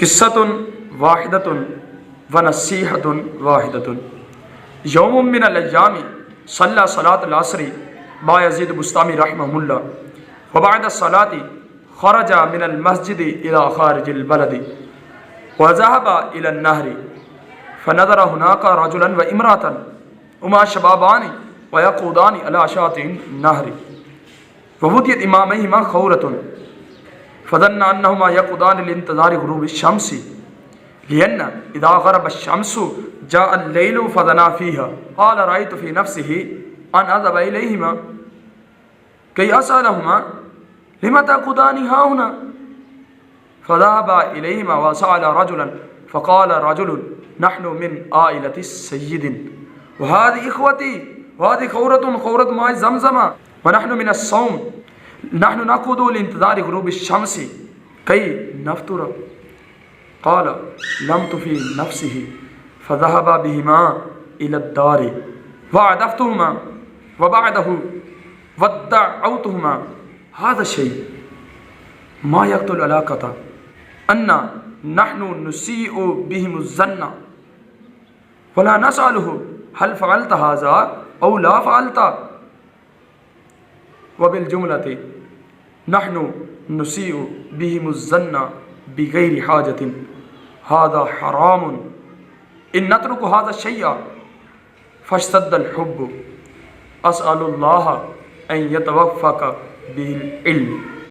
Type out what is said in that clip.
किस्सतुन वाहिदतुन व नसीहतुन वाहिदतुन। यौमुम मिनल अय्यामी सल्ला सलातुल असरी बायज़ीद बुस्तामी रहमहुल्लाह व बअद सलाती खरजा मिनल मस्जिदी इला खारिजिल बलदी व ज़हबा इलन नहरी फ़नज़रा हुनाका रजुलन व इमरातन उमा शबाबानी व यक़ूदानी अला शातिन नहरी व वुदियत इमामहिमा खौरतुन फ़ज़न्ना अन्नहुमा यक़ूदानी लिंतज़ारि गुरूबि शम्सी लिअन्ना इज़ा ग़रबत शम्सु जाअल लैलु फ़ज़ना फ़ीहा क़ाल रअयतु फ़ी नफ़्सिही अन अज़हब इलैहिमा कई असअलहुमा लिमा तक़ूदानी हाहुना फ़ज़हबा इलैहिमा व सअला रजुलन फ़क़ाल रजुलुन नहनु मिन आइलति सय्यिदिन व हाज़िही इख़्वती व हाज़िही खौरतुन खौरतु मा'i ज़मज़म व नहनु मिन अस्सौम नहनु नक़ूदु लिंतज़ारि गुरूबि शम्सी कई नफ़्तुर क़ाल लम तुफ़ी नफ़्सिही फ़ज़हबा बिहिमा इलद्दारि वअदफ़्तुहुमा व बअदहु वद्दअउतुहुमा हाज़ा शै मा यक़्तुल अलाक़ता अन्ना नहनु नुसीउ बिहिमुज़्ज़न्न वला नसअलुहु हल फ़अल्त हाज़ा औ ला फ़अल्त व बिल जुमलति नहनु नुसीउ बिहिमुज़्ज़न्न बिग़ैरि हाजतिन हाज़ा हरामुन इन नत्रुकु हाज़ा शय्अ फ़श्तद्दल हुब्बु अस्अलुल्लाह अन यतवफ़्फ़क़ बिल इल्म।